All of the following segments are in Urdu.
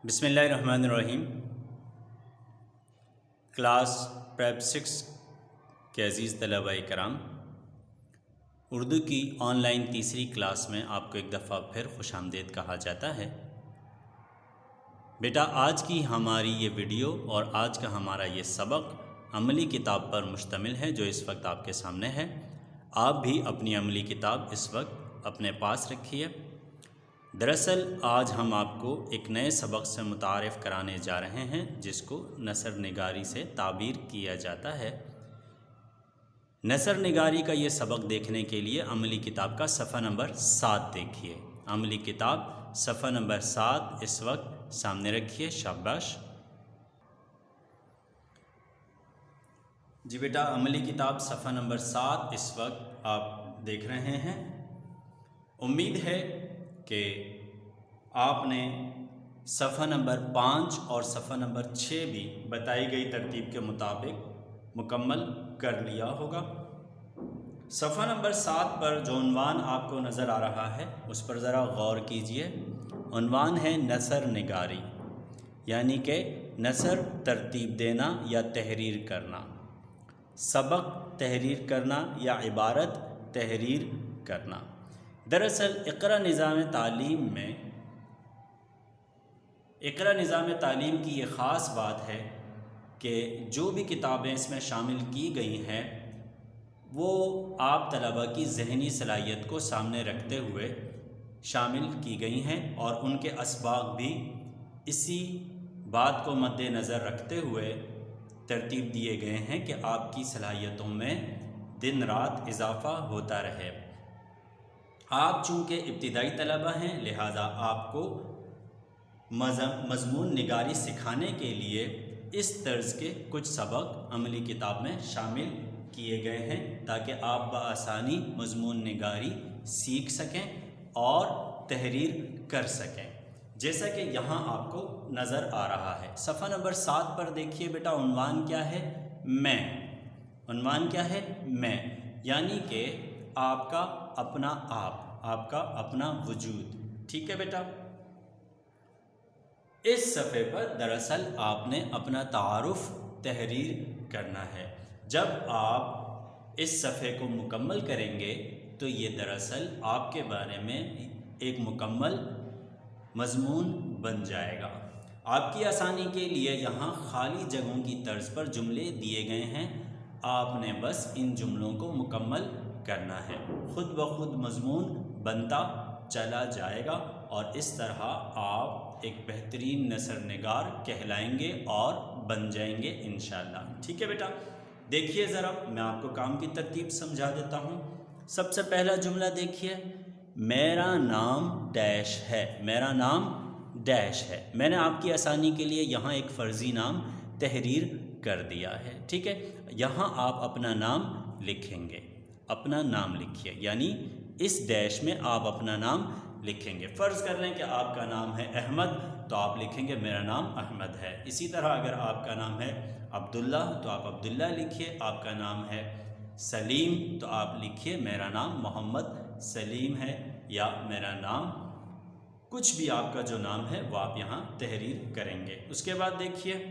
بسم اللہ الرحمن الرحیم۔ کلاس پریپ 6 کے عزیز طلباء کرام، اردو کی آن لائن تیسری کلاس میں آپ کو ایک دفعہ پھر خوش آمدید کہا جاتا ہے۔ بیٹا، آج کی ہماری یہ ویڈیو اور آج کا ہمارا یہ سبق عملی کتاب پر مشتمل ہے جو اس وقت آپ کے سامنے ہے۔ آپ بھی اپنی عملی کتاب اس وقت اپنے پاس رکھیے۔ دراصل آج ہم آپ کو ایک نئے سبق سے متعارف کرانے جا رہے ہیں جس کو نثر نگاری سے تعبیر کیا جاتا ہے۔ نثر نگاری کا یہ سبق دیکھنے کے لیے عملی کتاب کا صفحہ نمبر 7 دیکھیے۔ عملی کتاب صفحہ نمبر 7 اس وقت سامنے رکھیے، شاباش۔ جی بیٹا، عملی کتاب صفحہ نمبر 7 اس وقت آپ دیکھ رہے ہیں۔ امید ہے کہ آپ نے صفحہ نمبر 5 اور صفحہ نمبر 6 بھی بتائی گئی ترتیب کے مطابق مکمل کر لیا ہوگا۔ صفحہ نمبر 7 پر جو عنوان آپ کو نظر آ رہا ہے اس پر ذرا غور کیجئے۔ عنوان ہے نثر نگاری، یعنی کہ نثر ترتیب دینا یا تحریر کرنا، سبق تحریر کرنا یا عبارت تحریر کرنا۔ دراصل اقرا نظام تعلیم کی یہ خاص بات ہے کہ جو بھی کتابیں اس میں شامل کی گئی ہیں وہ آپ طلباء کی ذہنی صلاحیت کو سامنے رکھتے ہوئے شامل کی گئی ہیں اور ان کے اسباق بھی اسی بات کو مد نظر رکھتے ہوئے ترتیب دیے گئے ہیں کہ آپ کی صلاحیتوں میں دن رات اضافہ ہوتا رہے۔ آپ چونکہ ابتدائی طلباء ہیں لہذا آپ کو مضمون نگاری سکھانے کے لیے اس طرز کے کچھ سبق عملی کتاب میں شامل کیے گئے ہیں تاکہ آپ بآسانی مضمون نگاری سیکھ سکیں اور تحریر کر سکیں، جیسا کہ یہاں آپ کو نظر آ رہا ہے۔ صفحہ نمبر 7 پر دیکھیے بیٹا، عنوان کیا ہے؟ میں۔ عنوان کیا ہے؟ میں، یعنی کہ آپ کا اپنا آپ کا اپنا وجود۔ ٹھیک ہے بیٹا، اس صفحے پر دراصل آپ نے اپنا تعارف تحریر کرنا ہے۔ جب آپ اس صفحے کو مکمل کریں گے تو یہ دراصل آپ کے بارے میں ایک مکمل مضمون بن جائے گا۔ آپ کی آسانی کے لیے یہاں خالی جگہوں کی طرز پر جملے دیے گئے ہیں، آپ نے بس ان جملوں کو مکمل کرنا ہے، خود بخود مضمون بنتا چلا جائے گا اور اس طرح آپ ایک بہترین نثر نگار کہلائیں گے اور بن جائیں گے انشاءاللہ۔ ٹھیک ہے بیٹا، دیکھیے ذرا میں آپ کو کام کی ترتیب سمجھا دیتا ہوں۔ سب سے پہلا جملہ دیکھیے، میرا نام ڈیش ہے۔ میرا نام ڈیش ہے۔ میں نے آپ کی آسانی کے لیے یہاں ایک فرضی نام تحریر کر دیا ہے۔ ٹھیک ہے، یہاں آپ اپنا نام لکھیں گے، اپنا نام لکھیے، یعنی اس ڈیش میں آپ اپنا نام لکھیں گے۔ فرض کر لیں کہ آپ کا نام ہے احمد تو آپ لکھیں گے میرا نام احمد ہے۔ اسی طرح اگر آپ کا نام ہے عبداللہ تو آپ عبداللہ لکھیے۔ آپ کا نام ہے سلیم تو آپ لکھیے میرا نام محمد سلیم ہے، یا میرا نام کچھ بھی آپ کا جو نام ہے وہ آپ یہاں تحریر کریں گے۔ اس کے بعد دیکھیے،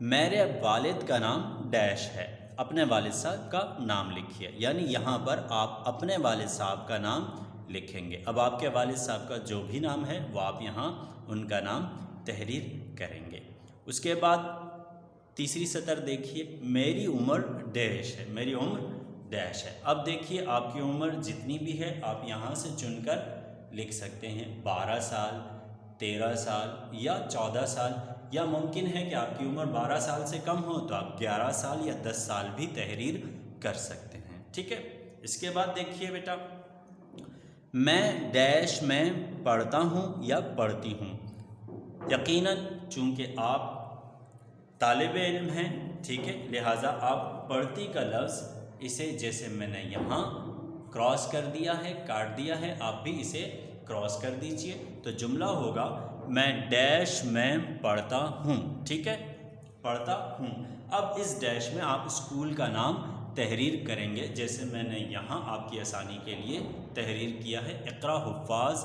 میرے والد کا نام ڈیش ہے۔ اپنے والد صاحب کا نام لکھیے، یعنی یہاں پر آپ اپنے والد صاحب کا نام لکھیں گے۔ اب آپ کے والد صاحب کا جو بھی نام ہے وہ آپ یہاں ان کا نام تحریر کریں گے۔ اس کے بعد تیسری سطر دیکھیے، میری عمر ڈیش ہے۔ میری عمر ڈیش ہے۔ اب دیکھیے آپ کی عمر جتنی بھی ہے آپ یہاں سے چن کر لکھ سکتے ہیں، 12 سال، 13 سال یا 14 سال، یا ممکن ہے کہ آپ کی عمر 12 سال سے کم ہو تو آپ 11 سال یا 10 سال بھی تحریر کر سکتے ہیں۔ ٹھیک ہے، اس کے بعد دیکھیے بیٹا، میں ڈیش میں پڑھتا ہوں یا پڑھتی ہوں۔ یقیناً چونکہ آپ طالب علم ہیں، ٹھیک ہے، لہٰذا آپ پڑھتی کا لفظ اسے جیسے میں نے یہاں کراس کر دیا ہے، کاٹ دیا ہے، آپ بھی اسے کراس کر دیجئے تو جملہ ہوگا میں ڈیش میں پڑھتا ہوں۔ ٹھیک ہے، پڑھتا ہوں۔ اب اس ڈیش میں آپ اسکول کا نام تحریر کریں گے، جیسے میں نے یہاں آپ کی آسانی کے لیے تحریر کیا ہے، اقرا حفاظ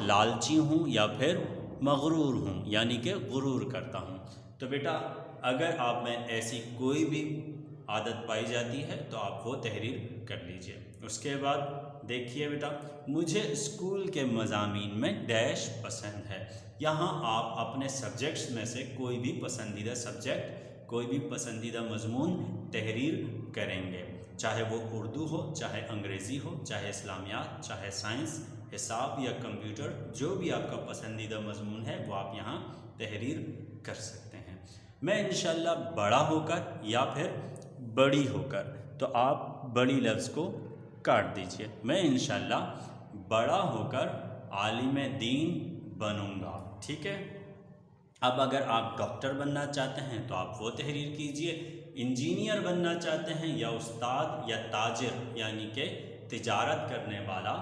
لالچی ہوں یا پھر مغرور ہوں، یعنی کہ غرور کرتا ہوں۔ تو بیٹا اگر آپ میں ایسی کوئی بھی عادت پائی جاتی ہے تو آپ وہ تحریر کر لیجئے۔ اس کے بعد دیکھیے بیٹا، مجھے اسکول کے مضامین میں ڈیش پسند ہے۔ یہاں آپ اپنے سبجیکٹس میں سے کوئی بھی پسندیدہ سبجیکٹ، کوئی بھی پسندیدہ مضمون تحریر کریں گے، چاہے وہ اردو ہو، چاہے انگریزی ہو، چاہے اسلامیات، چاہے سائنس، حساب یا کمپیوٹر، جو بھی آپ کا پسندیدہ مضمون ہے وہ آپ یہاں تحریر کر سکتے ہیں۔ میں انشاءاللہ بڑا ہو کر یا پھر بڑی ہو کر، تو آپ بڑی لفظ کو کاٹ دیجئے، میں انشاءاللہ بڑا ہو کر عالم دین بنوں گا، ٹھیک ہے۔ اب اگر آپ ڈاکٹر بننا چاہتے ہیں تو آپ وہ تحریر کیجئے، انجینئر بننا چاہتے ہیں یا استاد یا تاجر، یعنی کہ تجارت کرنے والا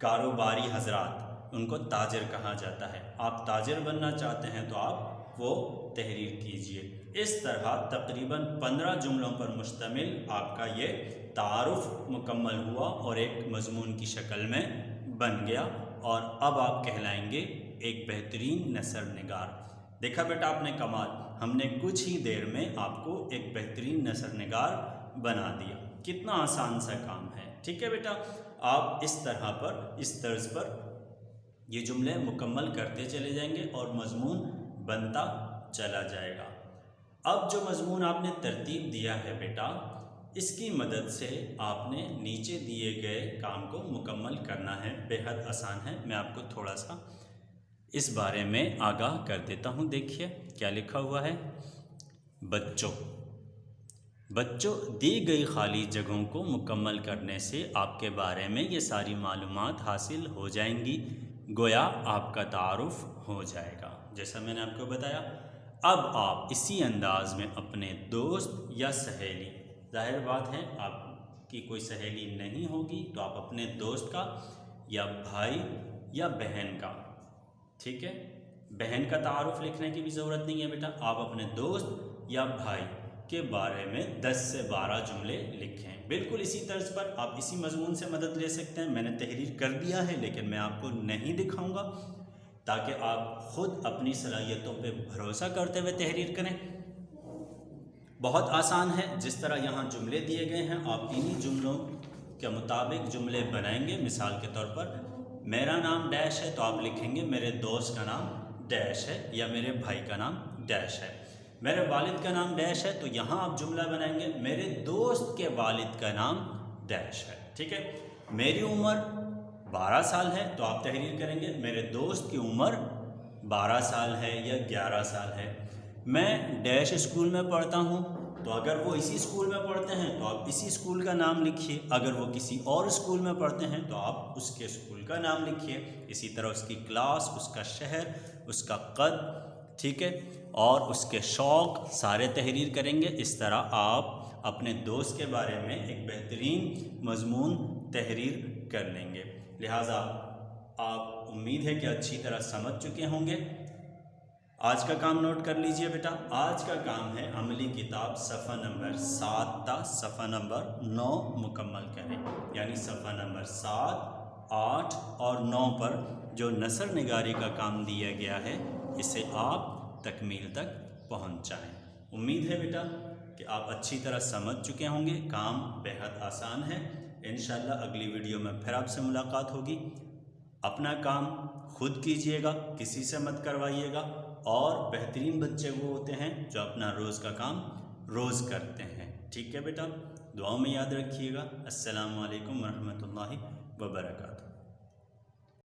کاروباری حضرات، ان کو تاجر کہا جاتا ہے، آپ تاجر بننا چاہتے ہیں تو آپ وہ تحریر کیجئے۔ اس طرح تقریباً 15 جملوں پر مشتمل آپ کا یہ تعارف مکمل ہوا اور ایک مضمون کی شکل میں بن گیا، اور اب آپ کہلائیں گے ایک بہترین نثر نگار۔ دیکھا بیٹا آپ نے کمال، ہم نے کچھ ہی دیر میں آپ کو ایک بہترین نثر نگار بنا دیا۔ کتنا آسان سا کام ہے، ٹھیک ہے بیٹا۔ آپ اس طرح پر، اس طرز پر یہ جملے مکمل کرتے چلے جائیں گے اور مضمون بنتا چلا جائے گا۔ اب جو مضمون آپ نے ترتیب دیا ہے بیٹا، اس کی مدد سے آپ نے نیچے دیے گئے کام کو مکمل کرنا ہے، بے حد آسان ہے۔ میں آپ کو تھوڑا سا اس بارے میں آگاہ کر دیتا ہوں۔ دیکھیے کیا لکھا ہوا ہے۔ بچوں دی گئی خالی جگہوں کو مکمل کرنے سے آپ کے بارے میں یہ ساری معلومات حاصل ہو جائیں گی، گویا آپ کا تعارف ہو جائے گا، جیسا میں نے آپ کو بتایا۔ اب آپ اسی انداز میں اپنے دوست یا سہیلی، ظاہر بات ہے آپ کی کوئی سہیلی نہیں ہوگی تو آپ اپنے دوست کا یا بھائی یا بہن کا، ٹھیک ہے، بہن کا تعارف لکھنے کی بھی ضرورت نہیں ہے بیٹا، آپ اپنے دوست یا بھائی کے بارے میں 10 سے 12 جملے لکھیں۔ بالکل اسی طرز پر آپ اسی مضمون سے مدد لے سکتے ہیں، میں نے تحریر کر دیا ہے لیکن میں آپ کو نہیں دکھاؤں گا تاکہ آپ خود اپنی صلاحیتوں پہ بھروسہ کرتے ہوئے تحریر کریں۔ بہت آسان ہے، جس طرح یہاں جملے دیے گئے ہیں آپ انہی جملوں کے مطابق جملے بنائیں گے۔ مثال کے طور پر میرا نام ڈیش ہے تو آپ لکھیں گے میرے دوست کا نام ڈیش ہے، یا میرے بھائی کا نام ڈیش ہے۔ میرے والد کا نام ڈیش ہے تو یہاں آپ جملہ بنائیں گے میرے دوست کے والد کا نام ڈیش ہے، ٹھیک ہے۔ میری عمر 12 سال ہے تو آپ تحریر کریں گے میرے دوست کی عمر 12 سال ہے یا 11 سال ہے۔ میں ڈیش اسکول میں پڑھتا ہوں تو اگر وہ اسی اسکول میں پڑھتے ہیں تو آپ اسی اسکول کا نام لکھیے، اگر وہ کسی اور اسکول میں پڑھتے ہیں تو آپ اس کے اسکول کا نام لکھیے، اسی طرح اس کی کلاس، اس کا شہر، اس کا قد، ٹھیک ہے، اور اس کے شوق سارے تحریر کریں گے۔ اس طرح آپ اپنے دوست کے بارے میں ایک بہترین مضمون تحریر کر لیں گے۔ لہٰذا آپ امید ہے کہ اچھی طرح سمجھ چکے ہوں گے۔ آج کا کام نوٹ کر لیجئے بیٹا، آج کا کام ہے عملی کتاب صفحہ نمبر 7 تا صفحہ نمبر 9 مکمل کریں، یعنی صفحہ نمبر 7، 8 اور 9 پر جو نثر نگاری کا کام دیا گیا ہے اسے آپ تکمیل تک پہنچائیں۔ امید ہے بیٹا کہ آپ اچھی طرح سمجھ چکے ہوں گے، کام بے حد آسان ہے۔ انشاءاللہ اگلی ویڈیو میں پھر آپ سے ملاقات ہوگی۔ اپنا کام خود کیجئے گا، کسی سے مت کروائیے گا، اور بہترین بچے وہ ہوتے ہیں جو اپنا روز کا کام روز کرتے ہیں، ٹھیک ہے بیٹا۔ دعاؤں میں یاد رکھیے گا۔ السلام علیکم ورحمۃ اللہ وبرکاتہ۔